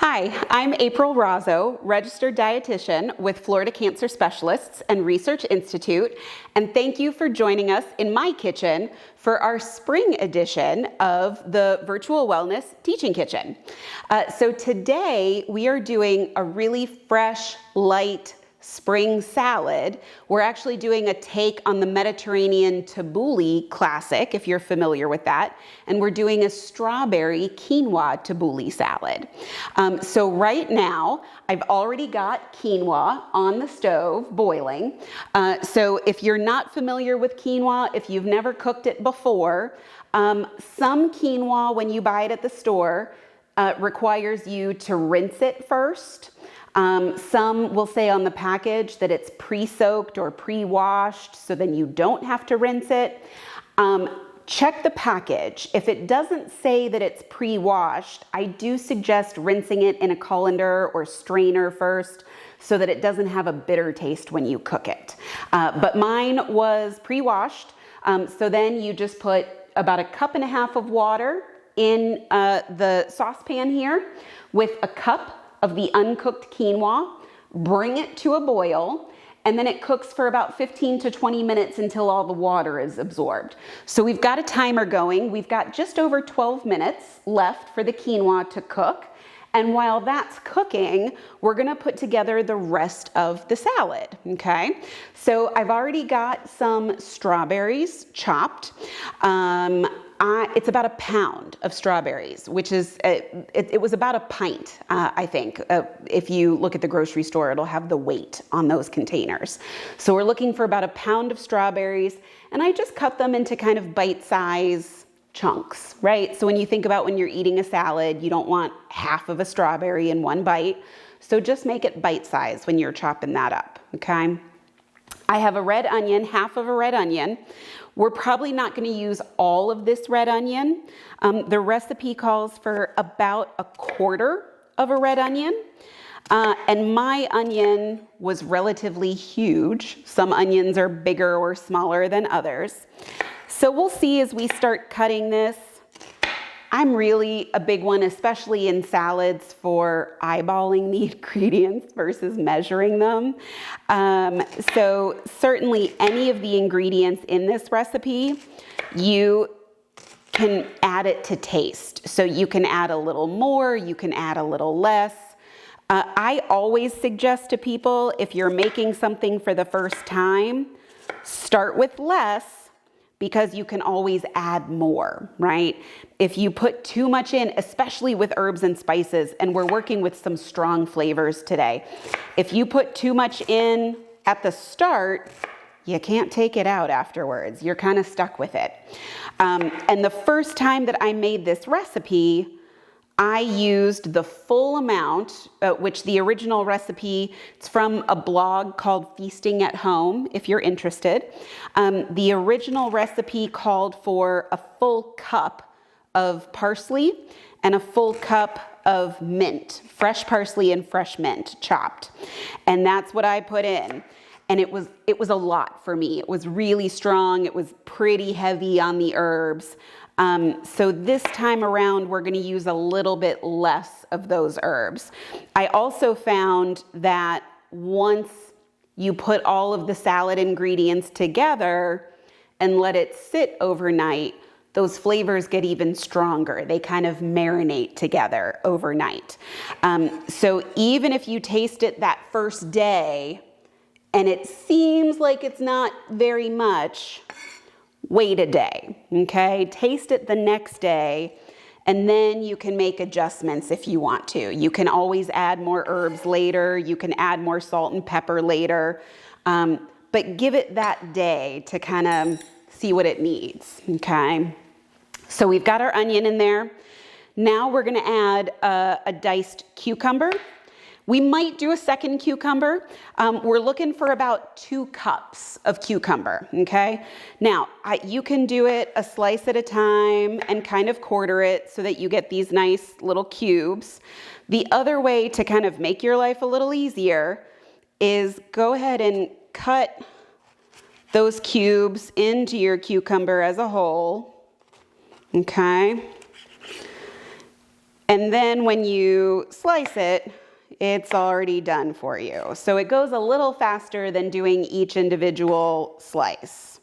Hi, I'm April Rozzo, registered dietitian with Florida Cancer Specialists and Research Institute, and thank you for joining us in my kitchen for our spring edition of the Virtual Wellness Teaching Kitchen. So today we are doing a really fresh, light spring salad. We're actually doing a take on the Mediterranean Tabouli classic, if you're familiar with that, and we're doing a strawberry quinoa tabouli salad. So right now, I've already got quinoa on the stove boiling. So if you're not familiar with quinoa, if you've never cooked it before, some quinoa, when you buy it at the store, requires you to rinse it first. Some will say on the package that it's pre-soaked or pre-washed, so then you don't have to rinse it. Check the package. If it doesn't say that it's pre-washed, I do suggest rinsing it in a colander or strainer first so that it doesn't have a bitter taste when you cook it. But mine was pre-washed, so then you just put about 1.5 cups of water in the saucepan here with a cup of the uncooked quinoa, bring it to a boil, and then it cooks for about 15 to 20 minutes until all the water is absorbed. So we've got a timer going. We've got just over 12 minutes left for the quinoa to cook. And while that's cooking, we're gonna put together the rest of the salad, okay? So I've already got some strawberries chopped. It's about 1 pound of strawberries, which is, it was about 1 pint, I think. If you look at the grocery store, it'll have the weight on those containers. So we're looking for about 1 pound of strawberries, and I just cut them into kind of bite-size chunks, right? So when you think about when you're eating a salad, you don't want half of a strawberry in one bite. So just make it bite-size when you're chopping that up, okay? I have a red onion, half of a red onion. We're probably not going to use all of this red onion. The recipe calls for about 1/4 of a red onion. And my onion was relatively huge. Some onions are bigger or smaller than others. So we'll see as we start cutting this. I'm really a big one, especially in salads, for eyeballing the ingredients versus measuring them. So certainly any of the ingredients in this recipe, you can add it to taste. So you can add a little more, you can add a little less. I always suggest to people, if you're making something for the first time, start with less, because you can always add more, right? If you put too much in, especially with herbs and spices, and we're working with some strong flavors today, if you put too much in at the start, you can't take it out afterwards. You're kind of stuck with it. And the first time that I made this recipe, I used the full amount, which the original recipe, it's from a blog called Feasting at Home, if you're interested. The original recipe called for a full cup of parsley and a full cup of mint, fresh parsley and fresh mint chopped. And that's what I put in. And it was a lot for me. It was really strong. It was pretty heavy on the herbs. So this time around, we're going to use a little bit less of those herbs. I also found that once you put all of the salad ingredients together and let it sit overnight, those flavors get even stronger. They kind of marinate together overnight. So even if you taste it that first day and it seems like it's not very much, wait a day, okay? Taste it the next day, and then you can make adjustments if you want to. You can always add more herbs later. You can add more salt and pepper later. But give it that day to kind of see what it needs, okay? So we've got our onion in there. Now we're gonna add a diced cucumber. We might do a second cucumber. We're looking for about 2 cups of cucumber, okay? Now, you can do it a slice at a time and kind of quarter it so that you get these nice little cubes. The other way to kind of make your life a little easier is go ahead and cut those cubes into your cucumber as a whole, okay? And then when you slice it, it's already done for you. So it goes a little faster than doing each individual slice.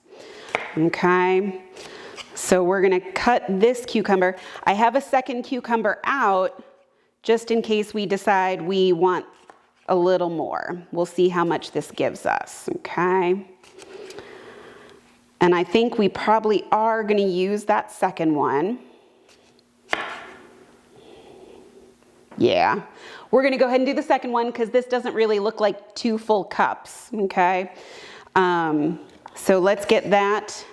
Okay, so we're gonna cut this cucumber. I have a second cucumber out just in case we decide we want a little more. We'll see how much this gives us, okay? And I think we probably are gonna use that second one. Yeah, we're gonna go ahead and do the second one because this doesn't really look like 2 full cups, okay? So let's get that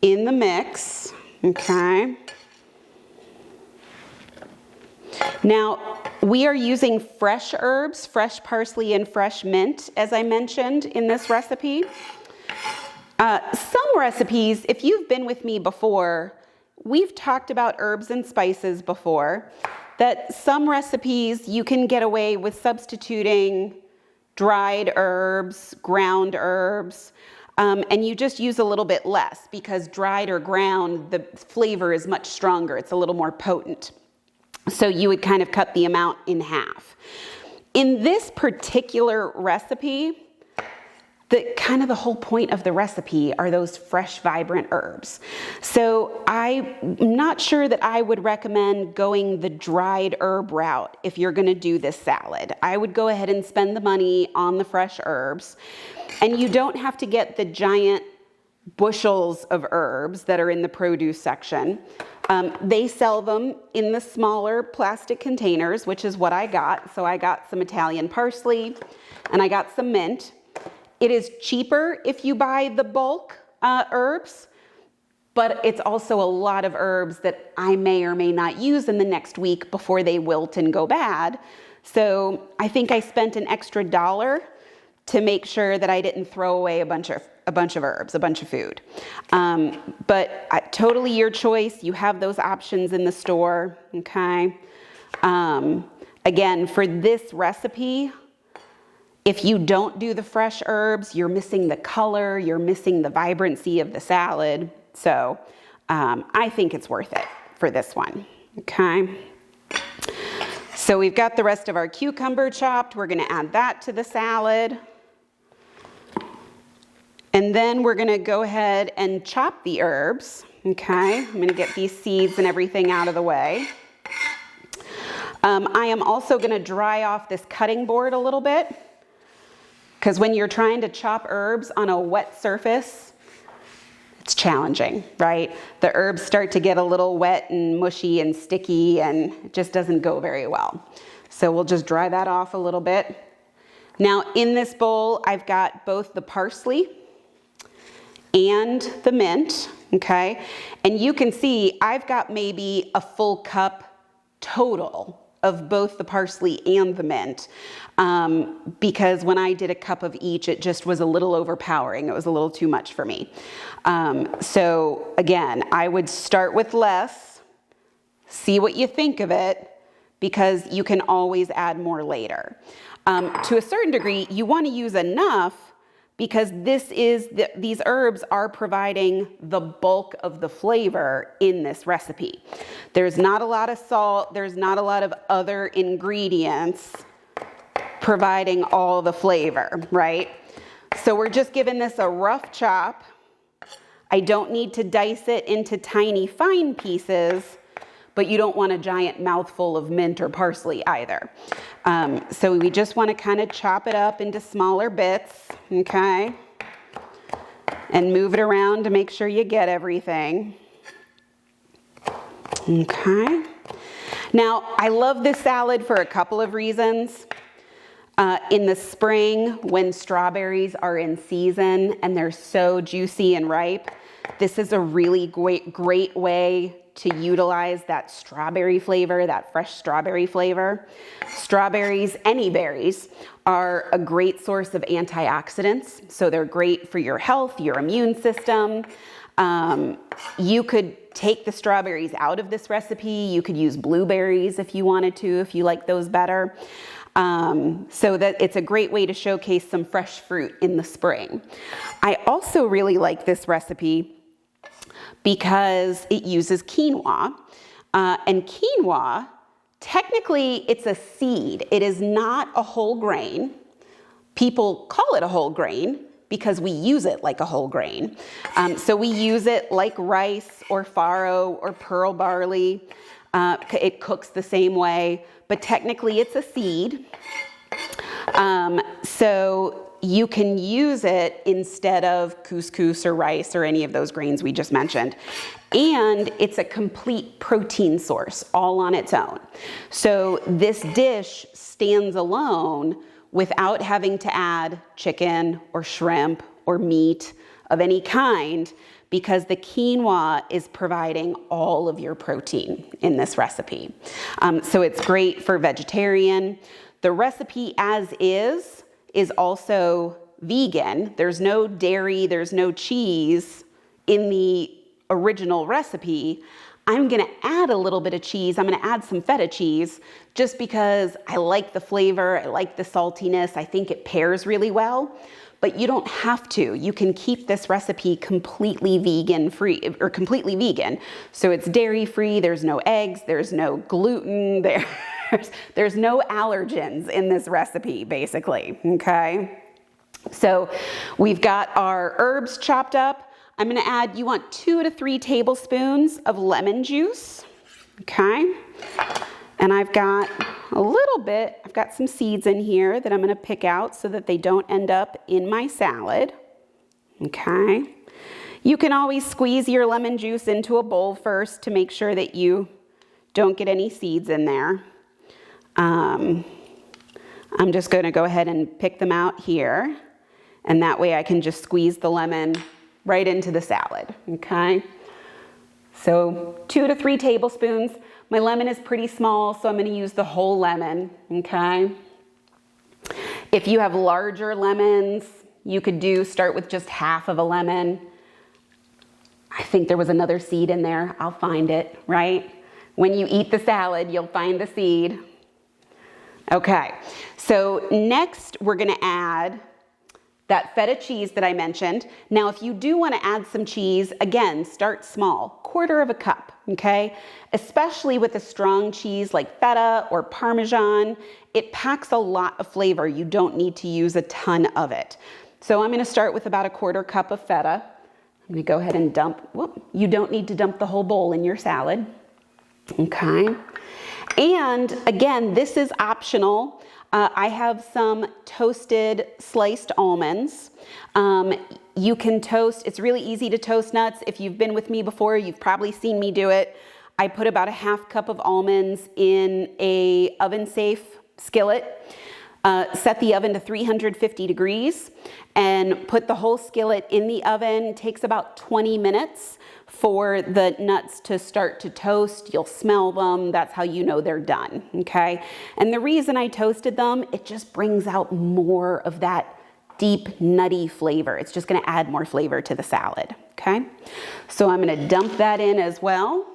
in the mix, okay? Now, we are using fresh herbs, fresh parsley and fresh mint, as I mentioned in this recipe. Some recipes, if you've been with me before, we've talked about herbs and spices before, that some recipes you can get away with substituting dried herbs, ground herbs, and you just use a little bit less because dried or ground, the flavor is much stronger. It's a little more potent. So you would kind of cut the amount in half. In this particular recipe, the whole point of the recipe are those fresh, vibrant herbs. So I'm not sure that I would recommend going the dried herb route if you're gonna do this salad. I would go ahead and spend the money on the fresh herbs. And you don't have to get the giant bushels of herbs that are in the produce section. They sell them in the smaller plastic containers, which is what I got. So I got some Italian parsley and I got some mint. It is cheaper if you buy the bulk herbs, but it's also a lot of herbs that I may or may not use in the next week before they wilt and go bad. So I think I spent an extra $1 to make sure that I didn't throw away a bunch of herbs, a bunch of food. But totally your choice. You have those options in the store, okay? Again, for this recipe, if you don't do the fresh herbs, you're missing the color, you're missing the vibrancy of the salad. So I think it's worth it for this one, okay? So we've got the rest of our cucumber chopped. We're gonna add that to the salad. And then we're gonna go ahead and chop the herbs, okay? I'm gonna get these seeds and everything out of the way. I am also gonna dry off this cutting board a little bit, because when you're trying to chop herbs on a wet surface, it's challenging, right? The herbs start to get a little wet and mushy and sticky and it just doesn't go very well. So we'll just dry that off a little bit. Now in this bowl, I've got both the parsley and the mint, okay? And you can see I've got maybe a full cup total of both the parsley and the mint, because when I did a cup of each, it just was a little overpowering. It was a little too much for me. So again, I would start with less, see what you think of it, because you can always add more later. To a certain degree, you want to use enough because these herbs are providing the bulk of the flavor in this recipe. There's not a lot of salt, there's not a lot of other ingredients providing all the flavor, right? So we're just giving this a rough chop. I don't need to dice it into tiny fine pieces, but you don't want a giant mouthful of mint or parsley either. So we just want to kind of chop it up into smaller bits, okay? And move it around to make sure you get everything. Okay. Now, I love this salad for a couple of reasons. In the spring, when strawberries are in season and they're so juicy and ripe, this is a really great way to utilize that strawberry flavor, that fresh strawberry flavor. Strawberries, any berries, are a great source of antioxidants, so they're great for your health, your immune system. You could take the strawberries out of this recipe. You could use blueberries if you wanted to, if you like those better. So that it's a great way to showcase some fresh fruit in the spring. I also really like this recipe because it uses quinoa. And quinoa Technically, it's a seed. It is not a whole grain. People call it a whole grain because we use it like a whole grain. So we use it like rice or farro or pearl barley. It cooks the same way, but technically it's a seed. So you can use it instead of couscous or rice or any of those grains we just mentioned. And it's a complete protein source all on its own. So this dish stands alone without having to add chicken or shrimp or meat of any kind, because the quinoa is providing all of your protein in this recipe. So it's great for vegetarian. The recipe as is also vegan. There's no dairy, there's no cheese in the original recipe. I'm gonna add a little bit of cheese. I'm gonna add some feta cheese just because I like the flavor, I like the saltiness. I think it pairs really well, but you don't have to. You can keep this recipe completely vegan free, or completely vegan. So it's dairy free, there's no eggs, there's no gluten, there's no allergens in this recipe, basically, okay? So we've got our herbs chopped up. I'm gonna add, you want 2 to 3 tablespoons of lemon juice, okay? And I've got a little bit, I've got some seeds in here that I'm gonna pick out so that they don't end up in my salad, okay? You can always squeeze your lemon juice into a bowl first to make sure that you don't get any seeds in there. I'm just gonna go ahead and pick them out here, and that way I can just squeeze the lemon right into the salad, okay? So 2 to 3 tablespoons. My lemon is pretty small, so I'm gonna use the whole lemon, okay? If you have larger lemons, you could start with just half of a lemon. I think there was another seed in there. I'll find it, right? When you eat the salad, you'll find the seed. Okay, so next we're gonna add that feta cheese that I mentioned. Now, if you do wanna add some cheese, again, start small, 1/4 cup, okay? Especially with a strong cheese like feta or Parmesan, it packs a lot of flavor. You don't need to use a ton of it. So I'm gonna start with about a 1/4 cup of feta. I'm gonna go ahead and you don't need to dump the whole bowl in your salad, okay? And again, this is optional. I have some toasted sliced almonds. You can toast, it's really easy to toast nuts. If you've been with me before, you've probably seen me do it. I put about a 1/2 cup of almonds in a oven-safe skillet, set the oven to 350 degrees, and put the whole skillet in the oven. It takes about 20 minutes for the nuts to start to toast. You'll smell them. That's how you know they're done, okay? And the reason I toasted them, it just brings out more of that deep, nutty flavor. It's just gonna add more flavor to the salad, okay? So I'm gonna dump that in as well.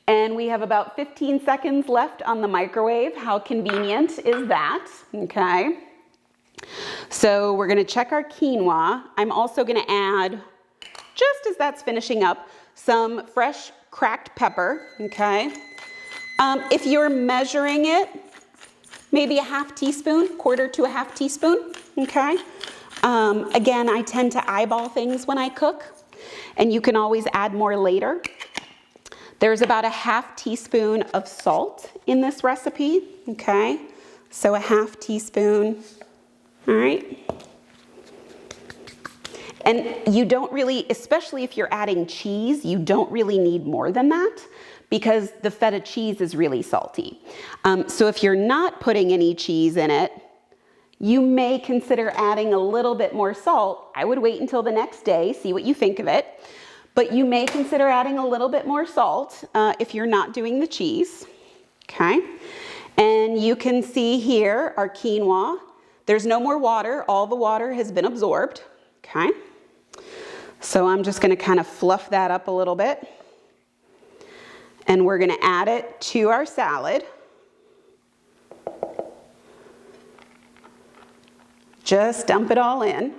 And we have about 15 seconds left on the microwave. How convenient is that, okay? So we're gonna check our quinoa. I'm also gonna add, just as that's finishing up, some fresh cracked pepper, okay? If you're measuring it, maybe a 1/2 teaspoon, 1/4 to a 1/2 teaspoon, okay? Again, I tend to eyeball things when I cook, and you can always add more later. There's about a 1/2 teaspoon of salt in this recipe, okay? So a 1/2 teaspoon, all right? And you don't really, especially if you're adding cheese, you don't really need more than that because the feta cheese is really salty. So if you're not putting any cheese in it, you may consider adding a little bit more salt. I would wait until the next day, see what you think of it. But you may consider adding a little bit more salt if you're not doing the cheese, okay? And you can see here our quinoa. There's no more water. All the water has been absorbed, okay? So I'm just gonna kind of fluff that up a little bit. And we're gonna add it to our salad. Just dump it all in.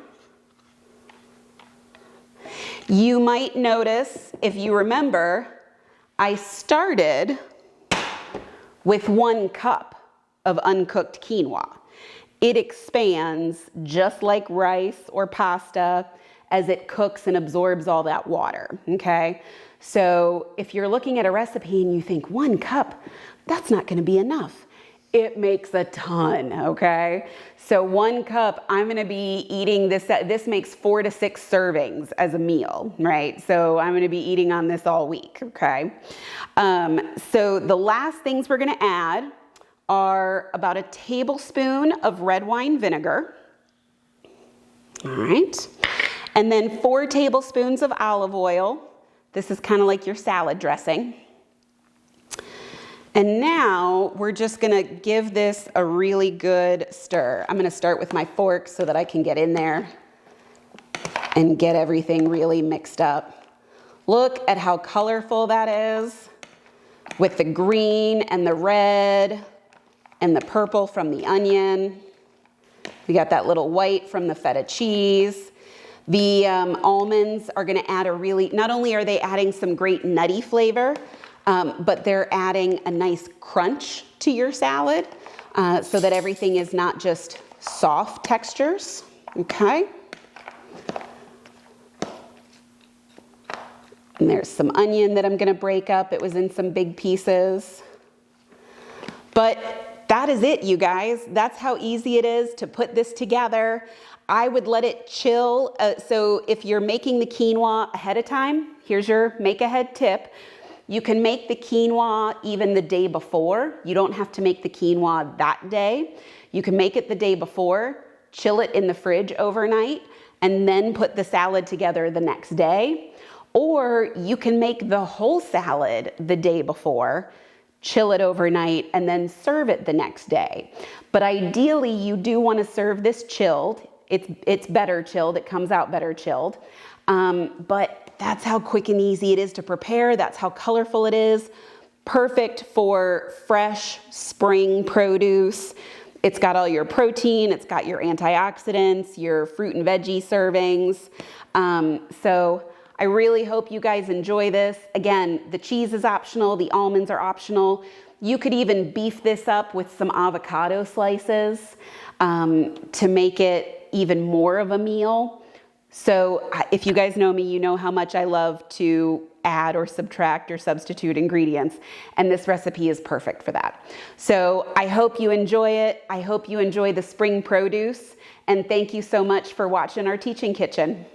You might notice, if you remember, I started with 1 cup of uncooked quinoa. It expands just like rice or pasta as it cooks and absorbs all that water, okay? So if you're looking at a recipe and you think 1 cup, that's not gonna be enough. It makes a ton, okay? So 1 cup, I'm gonna be eating this makes 4 to 6 servings as a meal, right? So I'm gonna be eating on this all week, okay? So the last things we're gonna add are about a tablespoon of red wine vinegar, all right? And then 4 tablespoons of olive oil. This is kind of like your salad dressing. And now we're just gonna give this a really good stir. I'm gonna start with my fork so that I can get in there and get everything really mixed up. Look at how colorful that is with the green and the red and the purple from the onion. We got that little white from the feta cheese. The almonds are gonna add not only are they adding some great nutty flavor, but they're adding a nice crunch to your salad so that everything is not just soft textures, okay? And there's some onion that I'm gonna break up. It was in some big pieces. But that is it, you guys. That's how easy it is to put this together. I would let it chill. So if you're making the quinoa ahead of time, here's your make ahead tip. You can make the quinoa even the day before. You don't have to make the quinoa that day. You can make it the day before, chill it in the fridge overnight, and then put the salad together the next day. Or you can make the whole salad the day before, chill it overnight, and then serve it the next day. But ideally, you do want to serve this chilled. It's better chilled. It comes out better chilled. But that's how quick and easy it is to prepare. That's how colorful it is. Perfect for fresh spring produce. It's got all your protein. It's got your antioxidants, your fruit and veggie servings. So I really hope you guys enjoy this. Again, the cheese is optional. The almonds are optional. You could even beef this up with some avocado slices to make it even more of a meal. So if you guys know me, you know how much I love to add or subtract or substitute ingredients, and this recipe is perfect for that. So I hope you enjoy it. I hope you enjoy the spring produce, and thank you so much for watching our Teaching Kitchen.